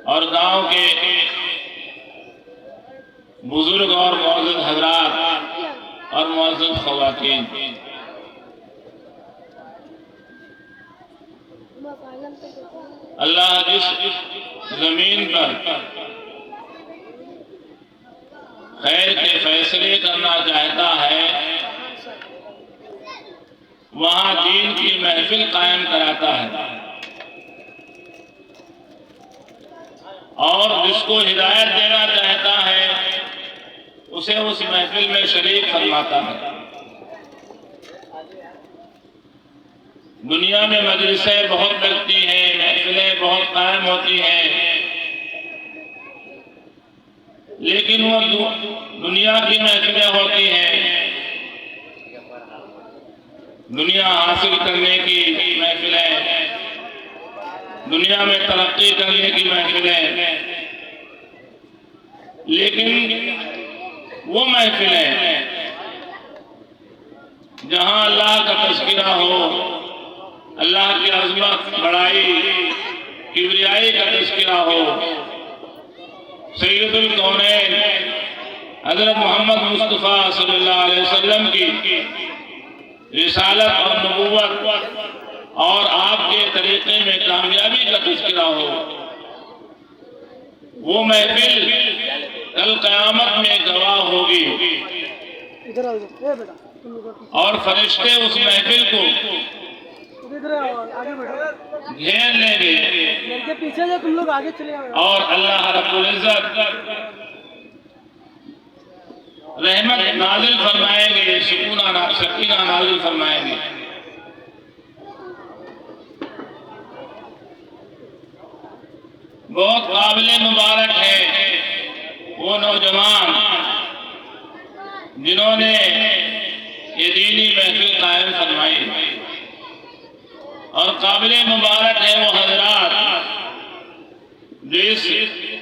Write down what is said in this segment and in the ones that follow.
और गांव के बुजुर्ग और मौजूद हजरात और मौजूद खवातीन, अल्लाह जिस जमीन पर खैर के फैसले करना चाहता है वहां दीन की महफिल कायम कराता है और जिसको हिदायत देना चाहता है उसे उस महफिल में शरीक फरमाता है। दुनिया में मजलिसें बहुत लगती हैं, महफिलें बहुत कायम होती हैं, लेकिन वो दुनिया की महफिलें होती हैं, दुनिया हासिल करने की महफिलें, दुनिया में तरक्की करने की महफिलें। लेकिन वो महफिलें जहां अल्लाह का तज़किरा हो, अल्लाह की अज़मत, बड़ाई, किबरियाई का तज़किरा हो, सैयदुल कौनैन हज़रत मोहम्मद मुस्तफ़ा सल्लल्लाहु अलैहि वसल्लम की रिसालत और नबूवत और आपके तरीके में कामयाबी का तज़किरा हो, वो महफिल कल क़यामत में गवाह होगी और फरिश्ते उस महफिल को घेर लेंगे पीछे से तुम लोग आगे चले आओ और अल्लाह रब्बुल इज़्ज़त रहमत नाजिल फरमाएंगे, सकीना नाजिल फरमाएंगे। बहुत काबिले मुबारक है वो नौजवान जिन्होंने ये दीनी महफिल कायम फरमाई, और काबिले मुबारक है वो हजरात जो इस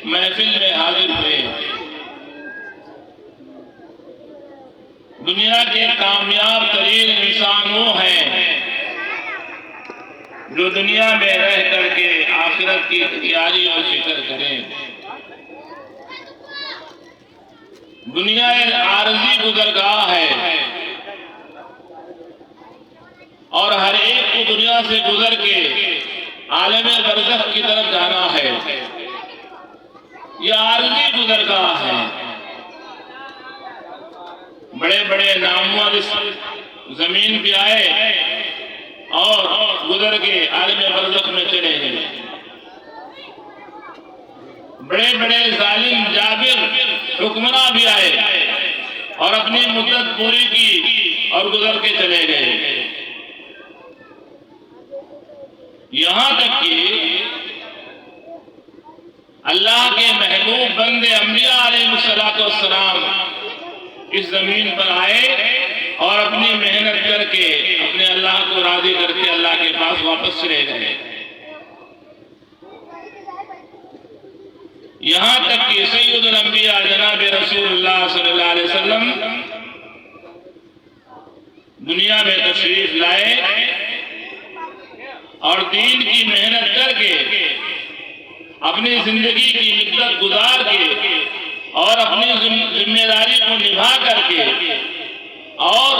महफिल में हाजिर हुए। दुनिया के कामयाब तरीन इंसान वो हैं जो दुनिया में रह करके आखिरत की तैयारी और फिक्र करें। दुनिया एक आरजी गुजरगाह है और हर एक को दुनिया से गुजर के आलम बरज़ख की तरफ जाना है। यह आरजी गुजरगाह है। बड़े बड़े नामवर इस जमीन पे आए और गुजर के आलम बरज़ख में चले गए। बड़े बड़े जालिम जाबिर हुक्मरान भी आए और अपनी मुद्दत पूरी की और गुजर के चले गए। यहां तक कि अल्लाह के महबूब बंदे अंबिया अलैहिस्सलाम इस जमीन पर आए और अपनी मेहनत करके अपने अल्लाह को राजी करके अल्लाह के पास वापस चले गए। यहां तक कि सैयदुल अंबिया जनाब रसूलुल्लाह सल्लल्लाहु अलैहि वसल्लम दुनिया में तशरीफ लाए और दीन की मेहनत करके अपनी जिंदगी की मुद्दत गुजार के और अपनी जिम्मेदारी को निभा करके और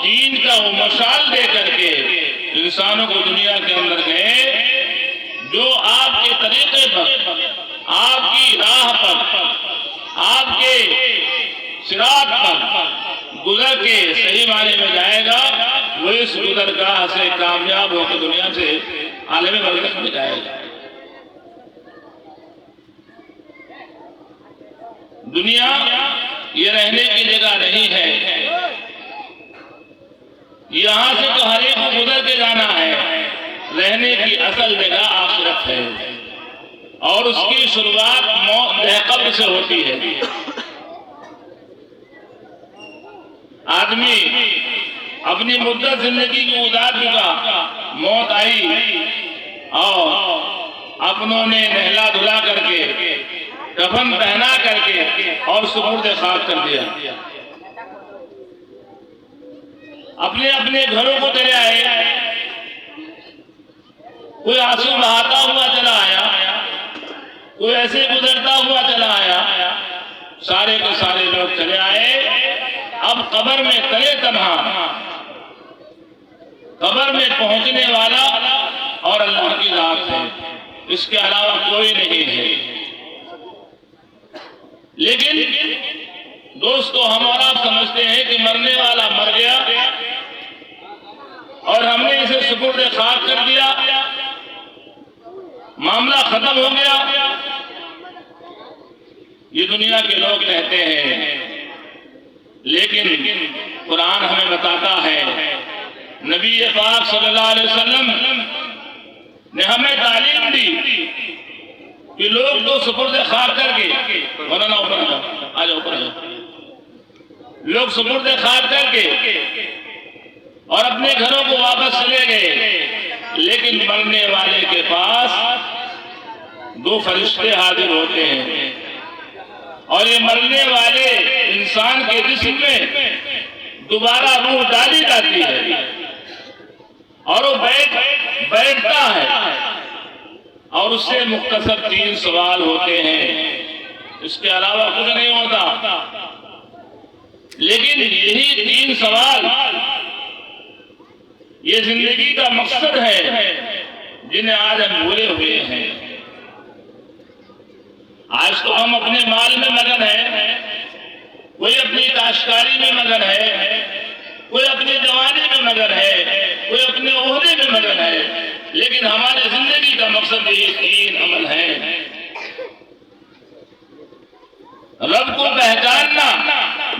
दीन का वो मशाल दे करके इंसानों को दुनिया के अंदर गए जो आपके तरीके पर, आपकी राह पर, आपके सिरात पर गुजर के सही माने में जाएगा, वो इस गुजरगाह से कामयाब होकर दुनिया से आलम बरज़ख में जाएगा। दुनिया ये रहने की जगह नहीं है। यहां से तो हर एक को गुजर के जाना है। रहने की असल जगह आखिरत है और उसकी शुरुआत मौत कब्र से होती है। आदमी अपनी मुद्दत जिंदगी की गुजार चुका, मौत आई और अपनों ने नहला धुला करके कफन पहना करके और सुपुर्द खाक कर दिया। अपने अपने घरों को चले आए। कोई आंसू बहाता हुआ चला आया, कोई ऐसे गुजरता हुआ चला आया, सारे के सारे लोग चले आए। अब कब्र में तले तन्हा, कब्र में पहुंचने वाला और अल्लाह की जात है, इसके अलावा कोई नहीं है। लेकिन दोस्तों, हम और आप समझते हैं कि मरने वाला मर गया और हमने इसे सुपुर्द खाक कर दिया, मामला खत्म हो गया। ये दुनिया के लोग कहते हैं, लेकिन कुरान हमें बताता है, नबी पाक सल्लल्लाहु अलैहि वसल्लम ने हमें तालीम दी कि लोग तो सुपुर्द खाक करके, मौलाना ऊपर आ जाओ, ऊपर आ जाओ, लोग सुपुर्द खाक करके और अपने घरों को वापस चले गए, लेकिन मरने वाले के पास दो फरिश्ते हाजिर होते हैं और ये मरने वाले इंसान के जिस्म में दोबारा रूह डाली जाती है और वो बैठता है और उससे मुख्तसर 3 सवाल होते हैं, इसके अलावा कुछ नहीं होता। लेकिन यही 3 सवाल ये जिंदगी का मकसद है जिन्हें आज हम भूले हुए हैं। आज तो हम अपने माल में मगन है, कोई अपनी काश्तकारी में मगन है, कोई अपनी जवानी में मगन है, कोई अपने ओहदे में मगन है, लेकिन हमारी जिंदगी का मकसद ये 3 अमल है। रब को पहचानना,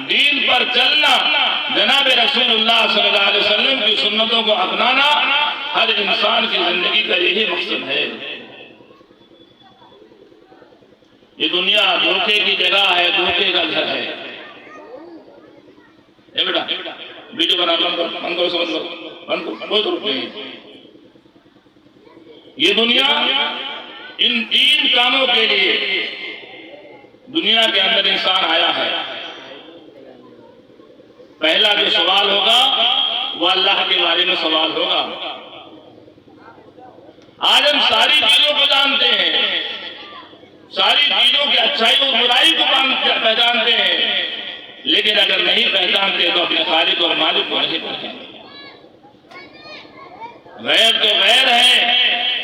दीन पर चलना, जनाब रसूलुल्लाह सल्लल्लाहु अलैहि वसल्लम की सुन्नतों को अपनाना, हर इंसान की जिंदगी का यही मकसद है। ये दुनिया धोखे की जगह है, धोखे का घर है। बेटा वीडियो बना बंद करो, समझ लो, बंद करो, कोई जरूरत नहीं। ये दुनिया इन 3 कामों के लिए दुनिया के अंदर इंसान आया है। पहला जो सवाल होगा वो अल्लाह के बारे में सवाल होगा। आज हम सारी चीजों को जानते हैं, सारी चीजों की अच्छाई और बुराई को पहचानते हैं, लेकिन अगर नहीं पहचानते तो अपने खालिक और मालिक को नहीं पहचानते। गैर तो गैर है।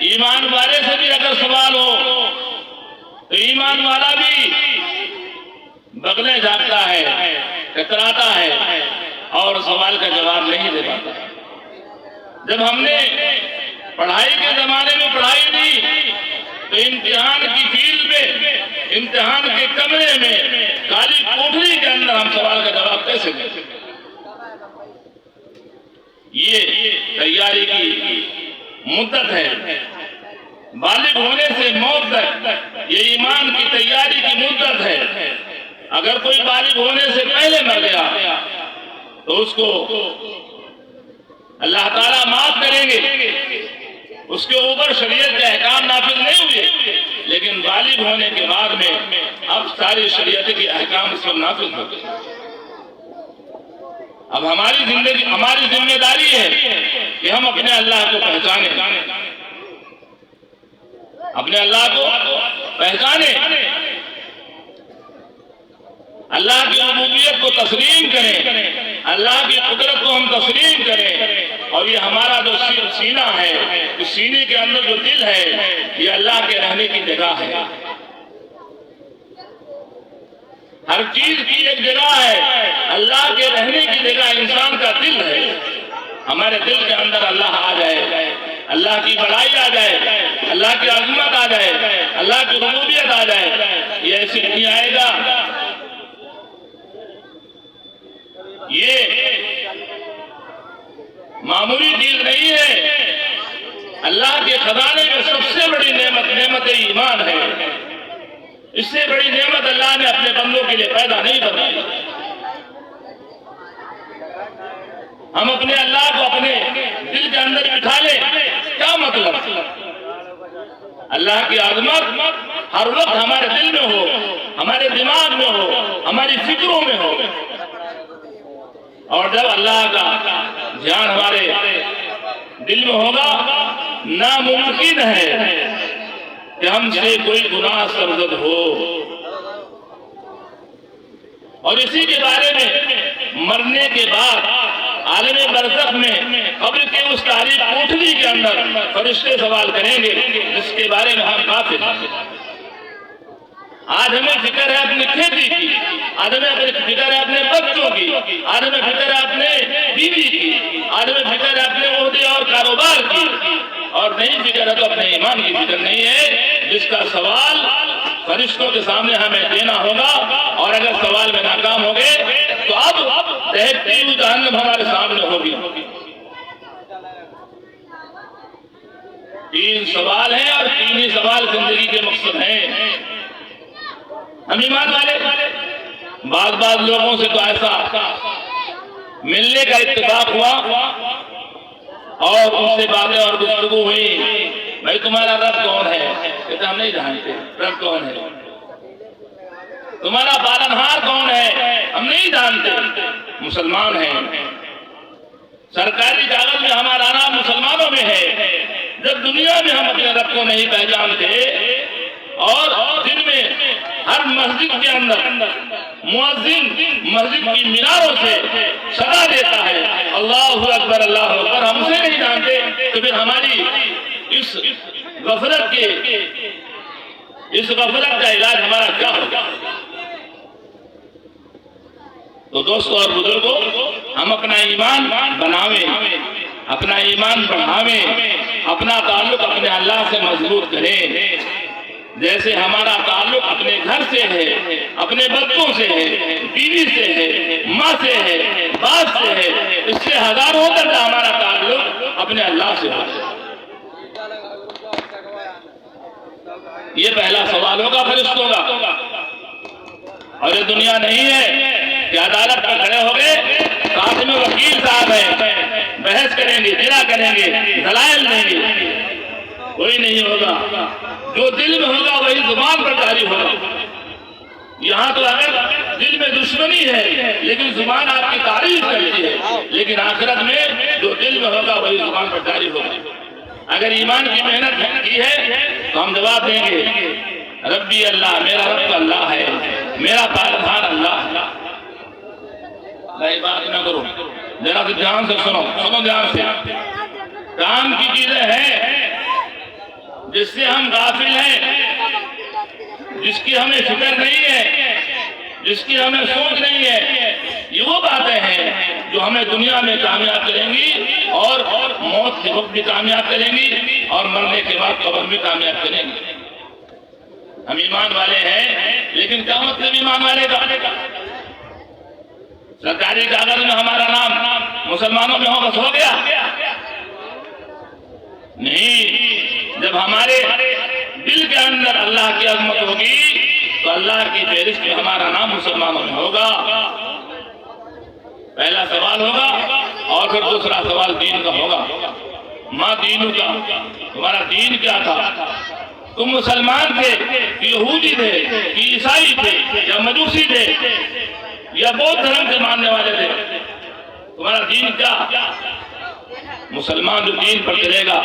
ईमान वाले से भी अगर सवाल हो तो ईमान वाला भी बगले झाँकता है, कतराता है और सवाल का जवाब नहीं दे पाता। जब हमने पढ़ाई के जमाने में पढ़ाई दी तो इम्तिहान की फील्ड में, इम्तिहान के कमरे में, काली कोठरी के अंदर हम सवाल का जवाब कैसे दें? ये तैयारी की मुद्दत है। बालिग होने से मौत तक ये ईमान की तैयारी की मुद्दत है। अगर कोई बालिग होने से पहले मर गया तो उसको अल्लाह ताला माफ करेंगे, उसके ऊपर शरीयत के अहकाम नाफिज नहीं हुए, लेकिन बालिग होने के बाद में अब सारी शरीयत के अहकाम उस पर नाफिज हो गए। अब हमारी जिंदगी, हमारी जिम्मेदारी है कि हम अपने अल्लाह को पहचाने, अपने अल्लाह को पहचाने, अल्लाह की रुबूबियत को तस्लीम करें, अल्लाह की कुदरत को हम तस्लीम करें। और ये हमारा जो सीना है, इस सीने के अंदर जो दिल है, ये अल्लाह के रहने की जगह है। हर चीज की एक जगह है, अल्लाह के रहने की जगह इंसान का दिल है। हमारे दिल के अंदर अल्लाह आ जाए, अल्लाह की बड़ाई आ जाए, अल्लाह की अजमत आ जाए, अल्लाह की रुबूबियत आ जाए, ये ऐसे नहीं आएगा। ये मामूली चीज नहीं है। अल्लाह के खजाने में सबसे बड़ी नेमत नेमत ईमान है। इससे बड़ी नेमत अल्लाह ने अपने बंदों के लिए पैदा नहीं बनाई। हम अपने अल्लाह को अपने दिल के अंदर बिठा ले, क्या मतलब? अल्लाह की आज़मत हर वक्त हमारे दिल में हो, हमारे दिमाग में हो, हमारी फिक्रों में हो। और जब अल्लाह का ध्यान हमारे दिल में होगा, नामुमकिन है कि हमसे कोई गुनाह सरजद हो। और इसी के बारे में मरने के बाद आलमे बरज़ख में कब्र के उस तारीख कोठरी के अंदर फरिश्ते सवाल करेंगे जिसके बारे में हम काफिर हैं। आज हमें फिक्र है अपनी खेती की, आज हमें फिक्र है अपने बच्चों की, आज हमें फिक्र है अपने बीवी की, आज हमें फिक्र है अपने ओहदे और कारोबार की, और नहीं फिक्र है तो अपने ईमान की फिक्र नहीं है, जिसका सवाल फरिश्तों के सामने हमें देना होगा। और अगर सवाल में नाकाम हो गए तो अब दहकती हुई जहन्नम हमारे सामने होगी। 3 सवाल हैं और 3 ही सवाल जिंदगी के मकसद हैं। हम ईमान वाले बाज लोगों से तो ऐसा मिलने का इत्तेफाक हुआ और उनसे बातें और गुफ्तगू हुई, भाई तुम्हारा रब कौन है? कहते हम नहीं जानते रब कौन है। तुम्हारा पालनहार कौन है? हम नहीं जानते, मुसलमान हैं। सरकारी कागज में हमारा नाम मुसलमानों में है। जब दुनिया में हम अपने रब को नहीं पहचानते और दिन में हर मस्जिद के अंदर मुअज्जिन मस्जिद की मीनारों से सदा देता है अल्लाहु अकबर अल्लाहु अकबर, हमसे नहीं जानते तो फिर हमारी इस गफलत का इलाज हमारा क्या होगा? तो दोस्तों और बुजुर्गों, हम अपना ईमान बनावें, अपना ईमान बढ़ावें, अपना ताल्लुक अपने अल्लाह से मजबूत करें। जैसे हमारा ताल्लुक अपने घर से है, अपने बच्चों से है, बीवी से है, माँ से है, बाप से है, इससे हजारों दर्जा हमारा ताल्लुक अपने अल्लाह से है। ये पहला सवाल होगा फरिश्तों का। और ये दुनिया नहीं है कि अदालत पर खड़े हो गए, साथ में वकील साहब हैं, बहस करेंगे, जिरा करेंगे, दलाइल देंगे, कोई नहीं होगा। जो दिल में होगा वही जुबान पर जारी होगा। यहाँ तो अगर दिल में दुश्मनी है लेकिन जुबान आपकी तारीफ करती है, लेकिन आखिरत में जो दिल में होगा वही जुबान पर जारी होगा। अगर ईमान की मेहनत की है तो हम जवाब देंगे रब्बी अल्लाह, मेरा रब अल्लाह है, मेरा पालनहार अल्लाह। नहीं बात ना करो, जरा तो ध्यान से सुनो ध्यान से। काम की चीजें हैं जिससे हम गाफिल हैं, जिसकी हमें फिक्र नहीं है, जिसकी हमें सोच नहीं है, ये वो बातें हैं जो हमें दुनिया में कामयाब करेंगी और मौत के वक्त भी कामयाब करेंगी और मरने के बाद कब्र में कामयाब करेंगी। हम ईमान वाले हैं, लेकिन क्या मतलब ईमान वाले का? सरकारी कागज में हमारा नाम मुसलमानों में हो बस हो गया? नहीं, जब हमारे दिल के अंदर अल्लाह की अजमत होगी तो अल्लाह की फहरिस्त में हमारा नाम मुसलमानों में होगा। पहला सवाल होगा और फिर दूसरा सवाल दीन का होगा। माँ दीनू का, तुम्हारा दीन क्या था? तुम मुसलमान थे कि यहूदी थे कि ईसाई थे या मजूसी थे या बौद्ध धर्म के मानने वाले थे? तुम्हारा दीन क्या? मुसलमान जो दीन पर चलेगा,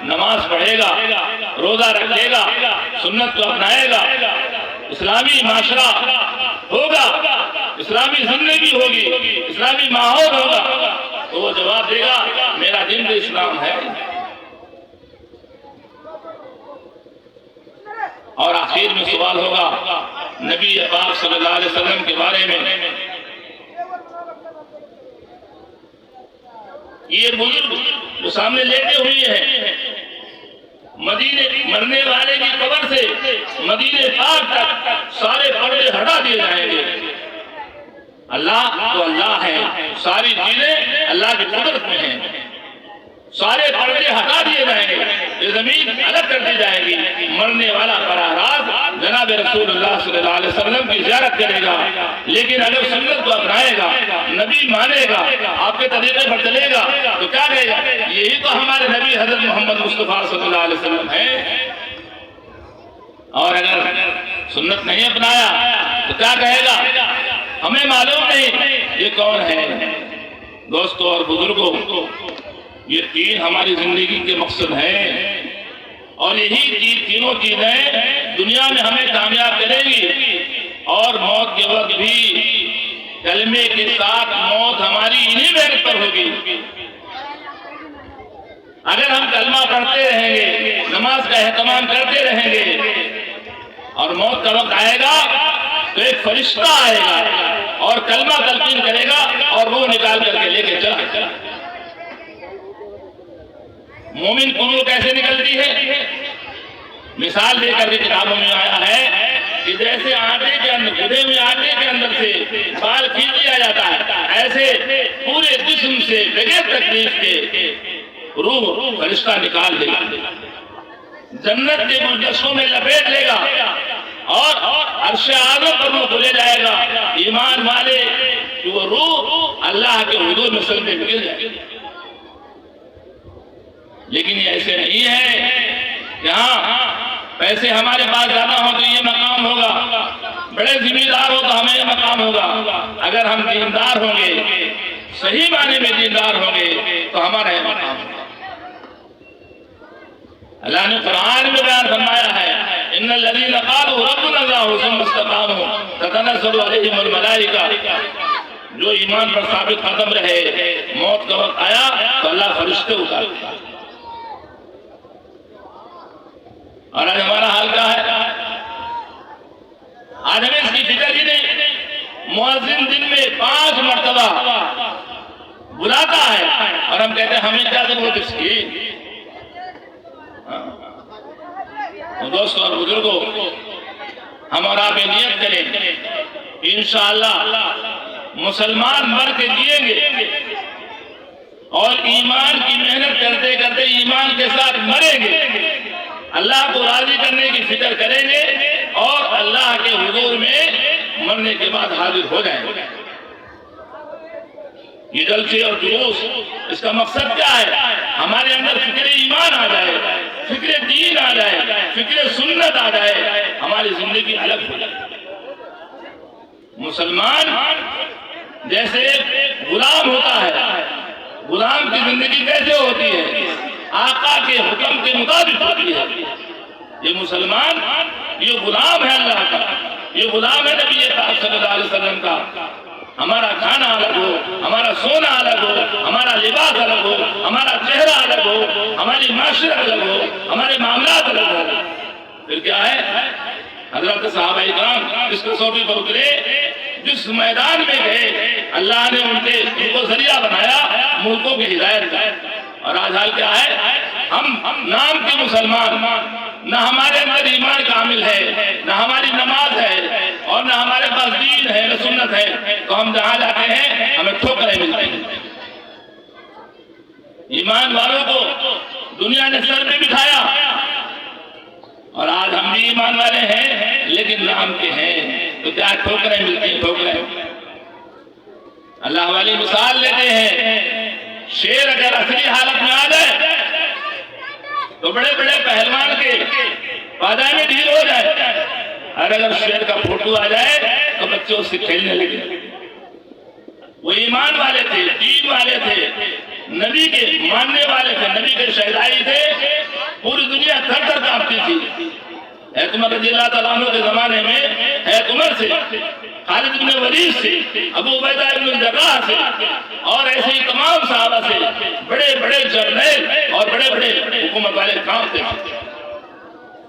नमाज पढ़ेगा, रोजा रखेगा, सुन्नत को अपनाएगा, इस्लामी माशरा होगा, इस्लामी जिंदगी होगी, इस्लामी माहौल होगा, तो वो जवाब देगा मेरा दीन तो इस्लाम है। और आखिर में सवाल होगा नबी पाक सल्लल्लाहु अलैहि वसल्लम के बारे में। ये बुजुर्ग जो सामने लेटे हुए हैं, मदीने मरने वाले की कब्र से मदीने पाक तक सारे पर्दे हटा दिए जाएंगे। अल्लाह तो अल्लाह है, सारी चीजें अल्लाह की कुदरत में हैं, सारे पर्दे हटा दिए जाएंगे, ये जमीन अलग कर दी जाएगी। मरने वाला बराराज जनाब रसूलुल्लाह सल्लल्लाहु अलैहि वसल्लम की ज़ियारत करेगा, लेकिन अगर सुन्नत को अपनाएगा, नबी मानेगा, आपके तरीके पर चलेगा तो क्या कहेगा? यही तो हमारे नबी हजरत मोहम्मद मुस्तफा सल्लल्लाहु अलैहि वसल्लम है। और अगर सुन्नत नहीं अपनाया तो क्या कहेगा? हमें मालूम नहीं ये कौन है। दोस्तों और बुजुर्गों, ये तीन हमारी जिंदगी के मकसद हैं और यही तीनों चीजें दुनिया में हमें कामयाब करेगी और मौत के वक्त भी कलमे के साथ मौत हमारी इन्हीं मेहनत पर होगी। अगर हम कलमा पढ़ते रहेंगे, नमाज का एहतमाम करते रहेंगे और मौत का वक्त आएगा तो एक फरिश्ता आएगा और कलमा तलकीन करेगा और रूह निकाल करके लेके चला। मोमिन की रूह कैसे निकलती है? मिसाल देकर के किताबों में आया है कि जैसे आटे के अंदर, गुदे हुए आटे के अंदर से बाल खींच लिया जाता है, ऐसे पूरे जिस्म से बगैर तकलीफ के रूह फरिश्ता निकाल देगा, जन्नत के गुलदस्तों में लपेट लेगा और अर्शे आज़म पर रूह को ले जाएगा। ईमान वाले कि वो रूह अल्लाह के हुजूर में सजदे में गिर जाएगी। लेकिन ये ऐसे नहीं है कि हाँ पैसे हमारे पास ज्यादा हो तो ये मकाम होगा, बड़े जिम्मेदार हो तो हमें ये मकाम होगा। अगर हम दीनदार होंगे, सही माने में दीनदार होंगे तो हमारा ये मकाम होगा। अल्लाह ने कुरान में बयान फरमाया है, इन्नल लज़ीना क़ालू रब्बुना अल्लाहु सुम्मा इस्तक़ामू ततनज़्ज़लु अलैहिमुल मलाइका। जो ईमान पर साबित कदम रहे, मौत का वक्त आया तो अल्लाह फरिश्ते उतारता है। और आज हमारा हाल क्या है? आज हमें इसकी फिक्र ही नहीं। मुअज्जिन दिन में 5 मरतबा बुलाता है और हम कहते हैं हमें क्या जरूरत इसकी। तो दोस्तों और बुजुर्गों, हम और आप नियत करें इंशाअल्लाह मुसलमान मर के जिएंगे और ईमान की मेहनत करते करते ईमान के साथ मरेंगे। अल्लाह को राजी करने की फिक्र करेंगे और अल्लाह के हुजूर में मरने के बाद हाजिर हो जाएंगे। ये जलसे और जुलूस, इसका मकसद क्या है? हमारे अंदर फिक्र ईमान आ जाए, फिक्र दीन आ जाए, फिक्र सुन्नत आ जाए, हमारी जिंदगी अलग हो जाए। मुसलमान जैसे गुलाम होता है, गुलाम की जिंदगी कैसे होती है? आका के हुक्म के मुताबिक होती है। ये मुसलमान, ये गुलाम है अल्लाह का, ये गुलाम है नबी पाक सल्लल्लाहु अलैहि वसल्लम का। हमारा खाना अलग हो, हमारा सोना अलग हो, हमारा लिबास अलग हो, हमारा चेहरा अलग हो, हमारी माशरा अलग हो, हमारे मामलात अलग हो। फिर क्या है? हजरत सहाबाए किराम इस कसौटी पर उतरे, जिस मैदान में गए अल्लाह ने उनको जरिया बनाया मुल्कों की हिदायत का। और आज हाल क्या है? हम नाम के मुसलमान, न हमारे अंदर ईमान कामिल है, न हमारी नमाज है और न हमारे पास दीन है, न सुन्नत है, तो हम जहां जाते हैं हमें ठोकरें मिलती हैं। ईमान वालों को दुनिया ने सर पे बिठाया और आज हम भी ईमान वाले हैं लेकिन नाम के हैं, तो क्या ठोकरें मिलती हैं? ठोकरें। अल्लाह वाली मिसाल लेते हैं, शेर अगर असली हालत में आ जाए तो बड़े बड़े पहलवान के पायदान ढील हो जाए, और अगर शेर का फोटो आ जाए तो बच्चे उससे खेलने लगे। वो ईमान वाले थे, दीन वाले थे, नबी के मानने वाले थे, नबी के शहदाई थे, पूरी दुनिया थर थर कांपती थी। उमर रज़ियल्लाहु ताला अन्हु के जमाने में उमर से, खालिद इब्न वलीद से, अबू उबैदा इब्न जर्राह से और ऐसे ही तमाम सहाबा से बड़े बड़े जर्नैल और बड़े बड़े हुकूमत वाले कांपते थे।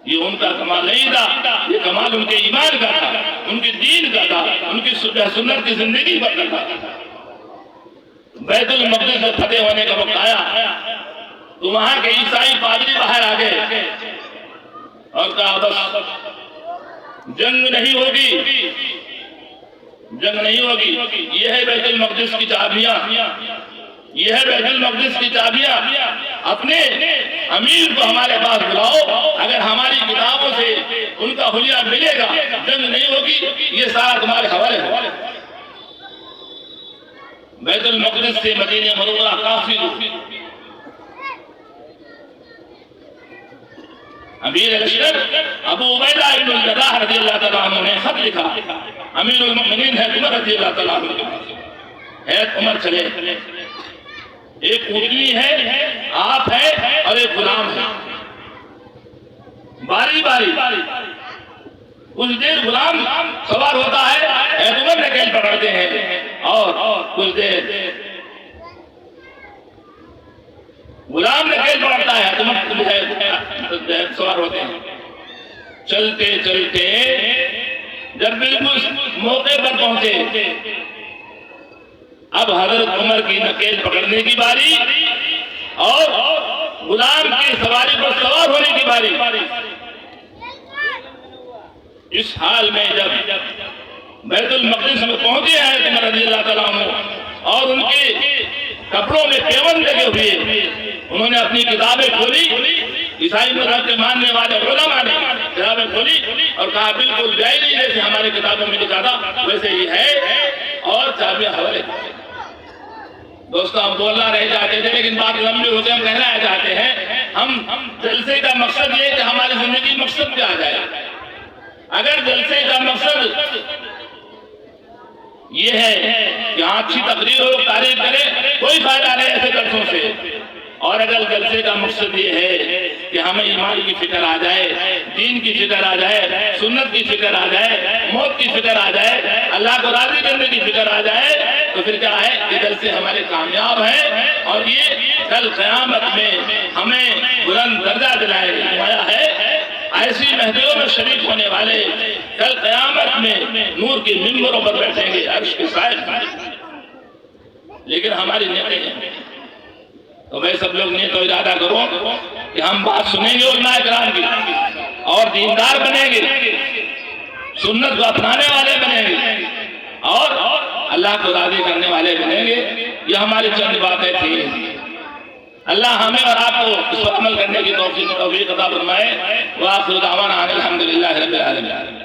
ये उनका कमाल नहीं था, ये कमाल उनके ईमान का था, उनके दीन का था, उनकी सुन्नत की जिंदगी पर था। बैतुल मक़दिस में फतेह होने का वक्त आया तो वहां के ईसाई पादरी बाहर आ गए और कहा बस जंग नहीं होगी, जंग नहीं होगी। यह है बैतुल मक़दिस की चाबियां, यह है बैतुल मक़दिस की चाबियां। अपने अमीर को हमारे पास बुलाओ, अगर हमारी किताबों से उनका हुलिया मिलेगा जंग नहीं होगी, ये सारा तुम्हारे हवाले होगा। बैतुल मक़दिस से मदीने मुनव्वरा काफी दूर। अमीर लश्कर अबू उबैदा इब्न जर्राह रज़ियल्लाहु ताला अन्हु ने खत लिखा, अमीरुल मोमिनीन है उमर रज़ियल्लाहु ताला अन्हु है। उमर चले एक ऊँटनी है, आप है और एक गुलाम है। बारी बारी कुछ देर गुलाम सवार होता है, तुमर नकेल पकड़ते हैं, और कुछ देर गुलाम नकेल पकड़ता है, तुमर सवार होते हैं। चलते चलते जब बिल्कुल मौके पर पहुंचे, अब हजरत उमर की नकेल पकड़ने की बारी और गुलाम की सवारी पर सवार होने की बारी। इस हाल में जब बैतुल मक़दिस में पहुंचे हैं उमर रज़ियल्लाहु ताला अन्हु, और उनके कपड़ों में पेवंद लगे हुए, उन्होंने अपनी किताबें खोली, ईसाई मज़हब के मानने वाले उलमा ने किताबें खोली और कहा बिल्कुल जाए नहीं, जैसे हमारे किताबों में लिखा था वैसे ही है, और चाबियां हवाले। दोस्तों, हम बोलना रह जाते थे, लेकिन बात लंबी होते हम कहना चाहते हैं, हम जलसे का मकसद ये कि हमारी जिंदगी मकसद पे आ जाए। अगर जलसे का मकसद ये है कि अच्छी तकरीर हो, तारीफ करे, कोई फायदा नहीं ऐसे जलसों से। और अगर जलसे का मकसद ये है कि हमें ईमान की फिक्र आ जाए, दीन की फिक्र आ जाए, सुन्नत की फिक्र आ जाए, मौत की फिक्र आ जाए, अल्लाह को राजी करने की फिक्र आ जाए, तो फिर क्या है कि जलसे हमारे कामयाब हैं और ये कल क़यामत में हमें बुलंद दर्जा दिलाया है। ऐसी महफिलों में शरीक होने वाले कल क़यामत में नूर के मिंबरों पर बैठेंगे, अर्श के साए में। लेकिन हमारी नियतें हैं, तो मैं सब लोग नियत और इरादा करो कि हम बात सुनेंगे उलमा इकराम की और दीनदार बनेंगे, सुन्नत को अपनाने वाले बनेंगे और अल्लाह को राजी करने वाले बनेंगे। ये हमारी चंद बातें थी। अल्लाह हमें और आपको इस पर अमल करने की तौफीक अता फरमाए। व आखिरु दावाना अल्हम्दुलिल्लाहि रब्बिल आलमीन।